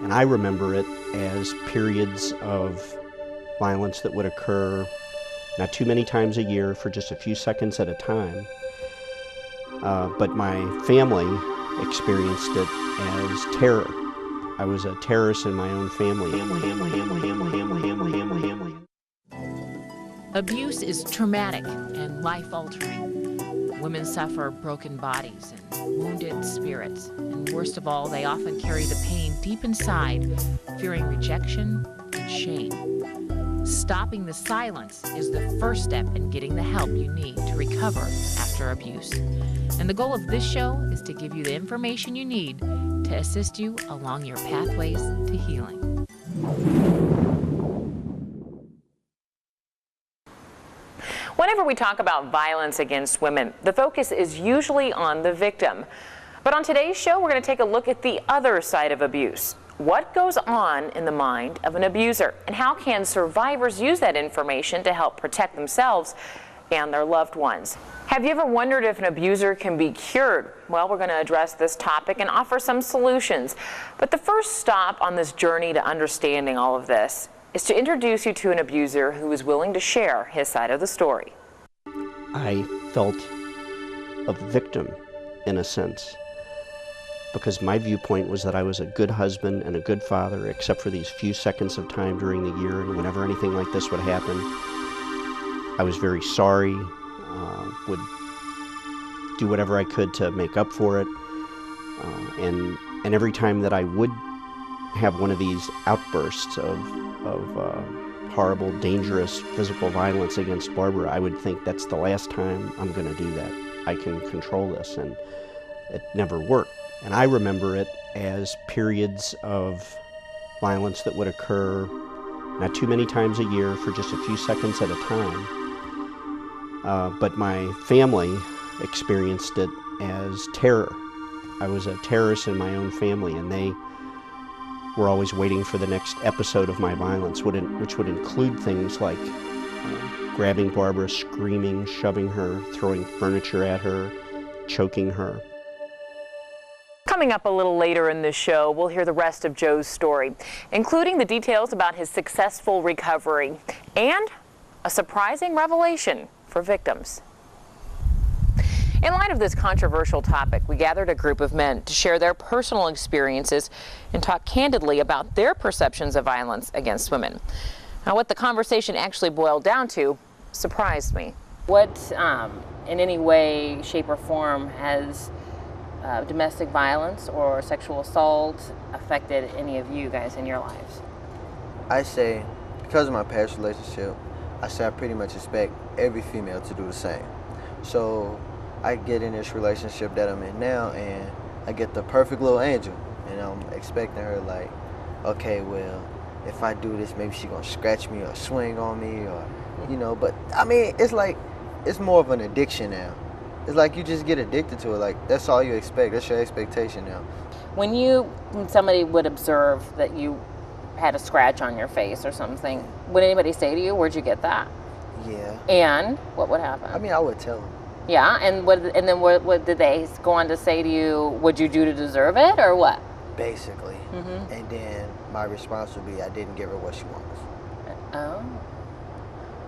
And I remember it as periods of violence that would occur not too many times a year for just a few seconds at a time. But my family experienced it as terror. I was a terrorist in my own family. Abuse is traumatic and life-altering. Women suffer broken bodies and wounded spirits. And worst of all, they often carry the pain deep inside, fearing rejection and shame. Stopping the silence is the first step in getting the help you need to recover after abuse. And the goal of this show is to give you the information you need to assist you along your pathways to healing. Whenever we talk about violence against women, the focus is usually on the victim. But on today's show, we're going to take a look at the other side of abuse. What goes on in the mind of an abuser, and how can survivors use that information to help protect themselves and their loved ones? Have you ever wondered if an abuser can be cured? Well, we're going to address this topic and offer some solutions. But the first stop on this journey to understanding all of this is to introduce you to an abuser who is willing to share his side of the story. I felt a victim, in a sense, because my viewpoint was that I was a good husband and a good father, except for these few seconds of time during the year, and whenever anything like this would happen, I was very sorry, would do whatever I could to make up for it, and every time that I would have one of these outbursts of horrible, dangerous physical violence against Barbara, I would think that's the last time I'm going to do that. I can control this, and it never worked. And I remember it as periods of violence that would occur not too many times a year for just a few seconds at a time. But my family experienced it as terror. I was a terrorist in my own family, and they were always waiting for the next episode of my violence, which would include things like grabbing Barbara, screaming, shoving her, throwing furniture at her, choking her. Coming up a little later in this show, we'll hear the rest of Joe's story, including the details about his successful recovery and a surprising revelation for victims. In light of this controversial topic, we gathered a group of men to share their personal experiences and talk candidly about their perceptions of violence against women. Now, what the conversation actually boiled down to surprised me. What, in any way, shape, or form has domestic violence or sexual assault affected any of you guys in your lives? I say, because of my past relationship, I say I pretty much expect every female to do the same. So I get in this relationship that I'm in now, and I get the perfect little angel, and I'm expecting her like, okay, well, if I do this, maybe she's gonna scratch me or swing on me, or, you know, but I mean, it's like, it's more of an addiction now. It's like you just get addicted to it, like that's all you expect, that's your expectation now. When somebody would observe that you had a scratch on your face or something, would anybody say to you, where'd you get that? Yeah. And what would happen? I mean, I would tell them. Yeah, and what did they go on to say to you? What'd you do to deserve it, or what? Basically. Mm-hmm. And then my response would be, I didn't give her what she wants. Oh.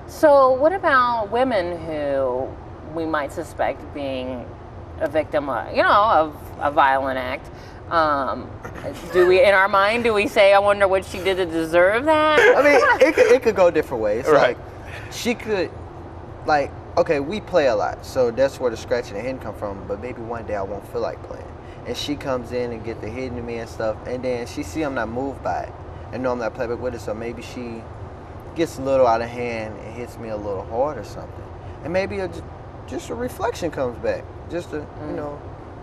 So what about women who we might suspect being a victim of, of a violent act? Do we, in our mind, do we say, I wonder what she did to deserve that? I mean, it could go different ways. Right. Like, she could, like, okay, we play a lot, so that's where the scratching and hitting come from, but maybe one day I won't feel like playing. And she comes in and get the hitting to me and stuff, and then she see I'm not moved by it, and know I'm not playback with it, so maybe she gets a little out of hand and hits me a little hard or something. And maybe just a reflection comes back, just a,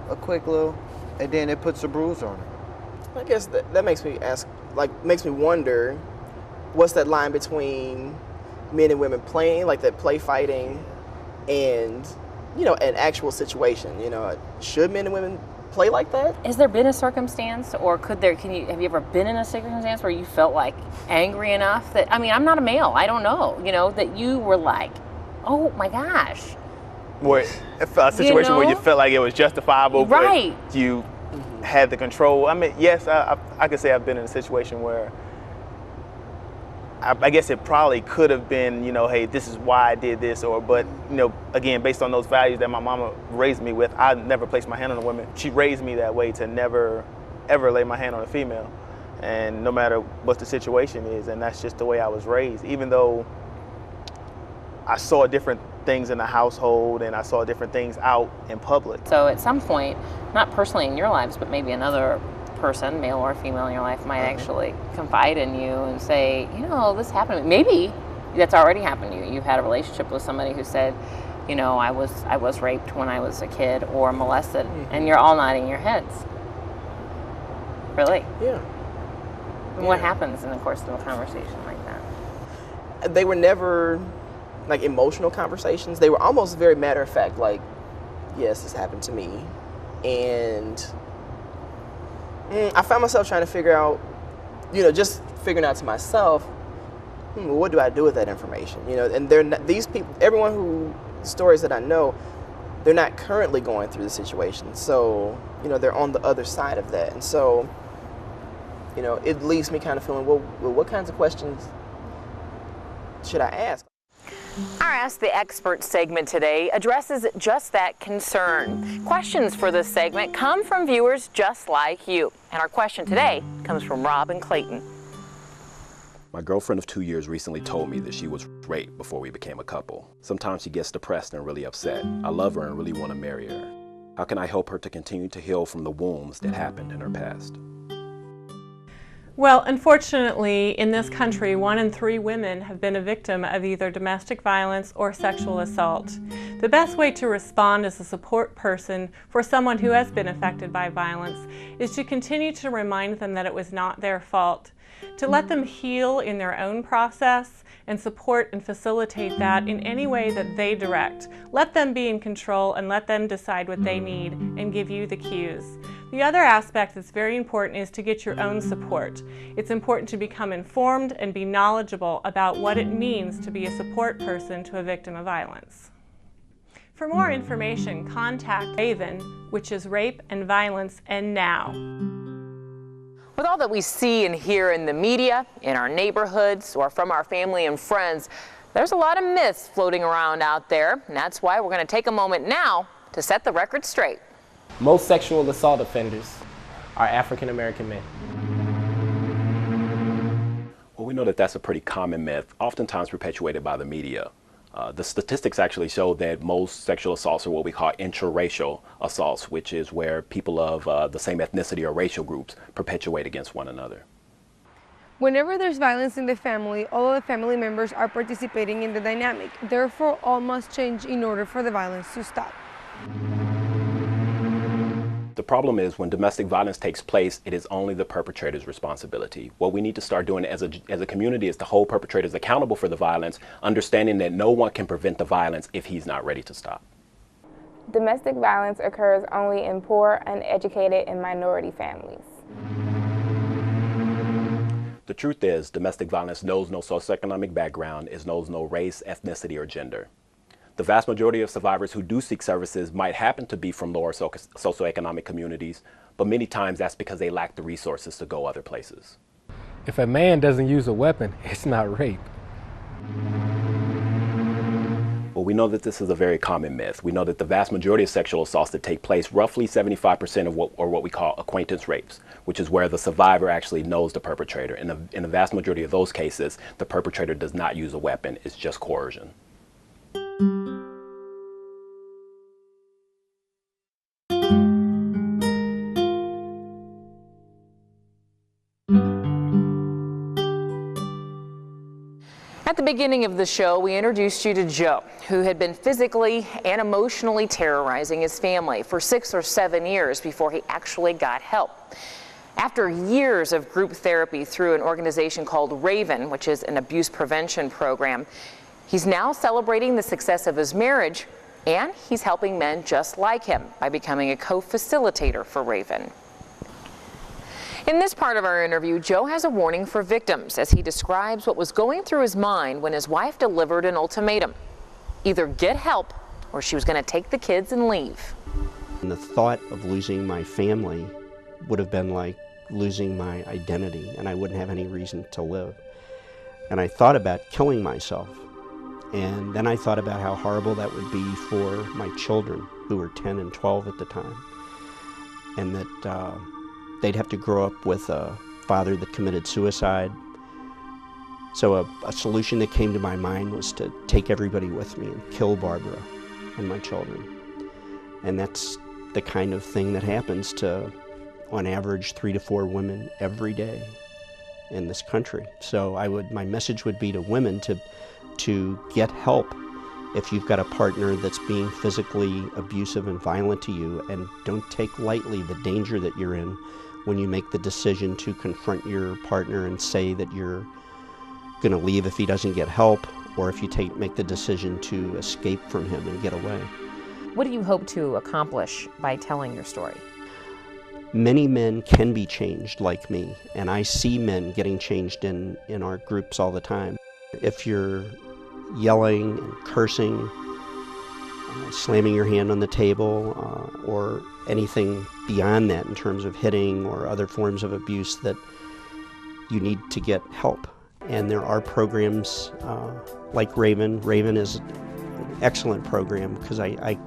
a quick little, and then it puts a bruise on her. I guess that makes me ask, makes me wonder, what's that line between men and women playing, like that play fighting, and, an actual situation, should men and women play like that? Has there been a circumstance, or have you ever been in a circumstance where you felt like angry enough that, I'm not a male, I don't know, that you were like, oh my gosh. Where a situation where you felt like it was justifiable, right. but you had the control. I mean, yes, I could say I've been in a situation where I guess it probably could have been, you know, hey, this is why I did this, but, you know, again, based on those values that my mama raised me with, I never placed my hand on a woman. She raised me that way to never, ever lay my hand on a female. And no matter what the situation is, and that's just the way I was raised, even though I saw different things in the household and I saw different things out in public. So at some point, not personally in your lives, but maybe another person, male or female in your life, might actually confide in you and say, you know, this happened to me. Maybe that's already happened to you. You've had a relationship with somebody who said, you know, I was raped when I was a kid or molested, and you're all nodding your heads. Really? Yeah. And what happens in the course of a conversation like that? They were never like emotional conversations. They were almost very matter of fact, like, yes, this happened to me. And I found myself trying to figure out, you know, just figuring out to myself, what do I do with that information? You know, and they're not, these people, everyone who, stories that I know, they're not currently going through the situation. So, you know, they're on the other side of that. And so, you know, it leaves me kind of feeling, well, what kinds of questions should I ask? Our Ask the Expert segment today addresses just that concern. Questions for this segment come from viewers just like you. And our question today comes from Rob and Clayton. My girlfriend of 2 years recently told me that she was raped before we became a couple. Sometimes she gets depressed and really upset. I love her and really want to marry her. How can I help her to continue to heal from the wounds that happened in her past? Well, unfortunately, in this country, 1 in 3 women have been a victim of either domestic violence or sexual assault. The best way to respond as a support person for someone who has been affected by violence is to continue to remind them that it was not their fault, to let them heal in their own process and support and facilitate that in any way that they direct. Let them be in control and let them decide what they need and give you the cues. The other aspect that's very important is to get your own support. It's important to become informed and be knowledgeable about what it means to be a support person to a victim of violence. For more information, contact RAVEN, which is Rape and Violence and Now. With all that we see and hear in the media, in our neighborhoods, or from our family and friends, there's a lot of myths floating around out there, and that's why we're going to take a moment now to set the record straight. Most sexual assault offenders are African American men. Well, we know that that's a pretty common myth, oftentimes perpetuated by the media. The statistics actually show that most sexual assaults are what we call intraracial assaults, which is where people of the same ethnicity or racial groups perpetuate against one another. Whenever there's violence in the family, all of the family members are participating in the dynamic. Therefore, all must change in order for the violence to stop. The problem is when domestic violence takes place, it is only the perpetrator's responsibility. What we need to start doing as a community is to hold perpetrators accountable for the violence, understanding that no one can prevent the violence if he's not ready to stop. Domestic violence occurs only in poor, uneducated, and minority families. The truth is, domestic violence knows no socioeconomic background, it knows no race, ethnicity, or gender. The vast majority of survivors who do seek services might happen to be from lower socioeconomic communities, but many times that's because they lack the resources to go other places. If a man doesn't use a weapon, it's not rape. Well, we know that this is a very common myth. We know that the vast majority of sexual assaults that take place, roughly 75% of what we call acquaintance rapes, which is where the survivor actually knows the perpetrator. In the vast majority of those cases, the perpetrator does not use a weapon, it's just coercion. At the beginning of the show, we introduced you to Joe, who had been physically and emotionally terrorizing his family for 6 or 7 years before he actually got help. After years of group therapy through an organization called RAVEN, which is an abuse prevention program, he's now celebrating the success of his marriage, and he's helping men just like him by becoming a co-facilitator for RAVEN. In this part of our interview, Joe has a warning for victims as he describes what was going through his mind when his wife delivered an ultimatum. Either get help or she was going to take the kids and leave. And the thought of losing my family would have been like losing my identity, and I wouldn't have any reason to live. And I thought about killing myself. And then I thought about how horrible that would be for my children, who were 10 and 12 at the time, and that they'd have to grow up with a father that committed suicide. So a solution that came to my mind was to take everybody with me and kill Barbara and my children. And that's the kind of thing that happens to, on average, 3 to 4 women every day in this country. So my message would be to women to get help if you've got a partner that's being physically abusive and violent to you, and don't take lightly the danger that you're in when you make the decision to confront your partner and say that you're going to leave if he doesn't get help, or if you make the decision to escape from him and get away. What do you hope to accomplish by telling your story? Many men can be changed like me, and I see men getting changed in our groups all the time. If you're yelling and cursing, slamming your hand on the table, or anything beyond that in terms of hitting or other forms of abuse, that you need to get help. And there are programs like Raven. Raven is an excellent program because I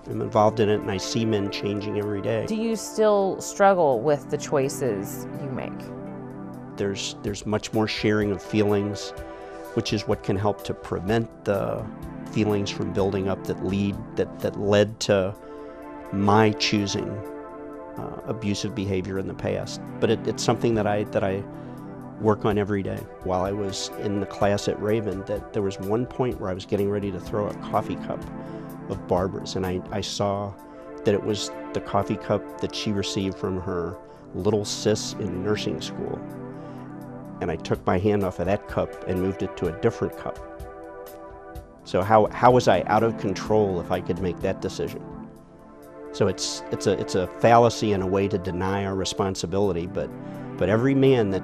am involved in it and I see men changing every day. Do you still struggle with the choices you make? There's much more sharing of feelings, which is what can help to prevent the feelings from building up that led to my choosing abusive behavior in the past. But it's something that I work on every day. While I was in the class at Raven, that there was one point where I was getting ready to throw a coffee cup of Barbara's, and I saw that it was the coffee cup that she received from her little sis in nursing school. And I took my hand off of that cup and moved it to a different cup. So how was I out of control if I could make that decision? So it's a fallacy and a way to deny our responsibility, but every man that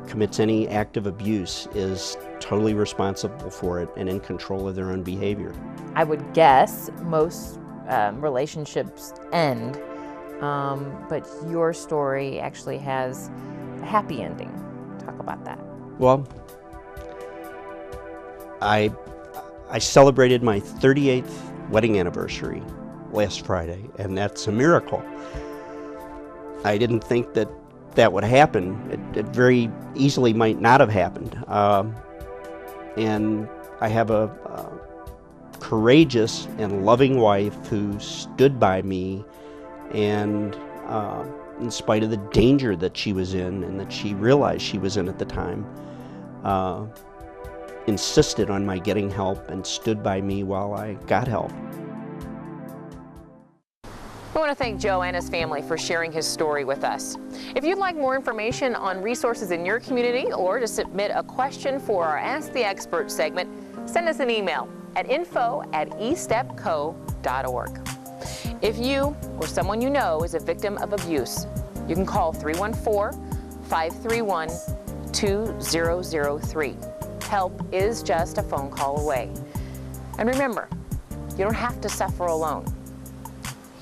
commits any act of abuse is totally responsible for it and in control of their own behavior. I would guess most relationships end, but your story actually has a happy ending. Talk about that. Well, I celebrated my 38th wedding anniversary last Friday, and that's a miracle. I didn't think that would happen. It very easily might not have happened. And I have a courageous and loving wife who stood by me, and in spite of the danger that she was in and that she realized she was in at the time, insisted on my getting help and stood by me while I got help. I want to thank Joe and his family for sharing his story with us. If you'd like more information on resources in your community or to submit a question for our Ask the Expert segment, send us an email at info@estepco.org. If you or someone you know is a victim of abuse, you can call 314-531-2003. Help is just a phone call away. And remember, you don't have to suffer alone.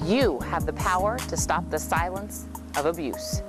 You have the power to stop the silence of abuse.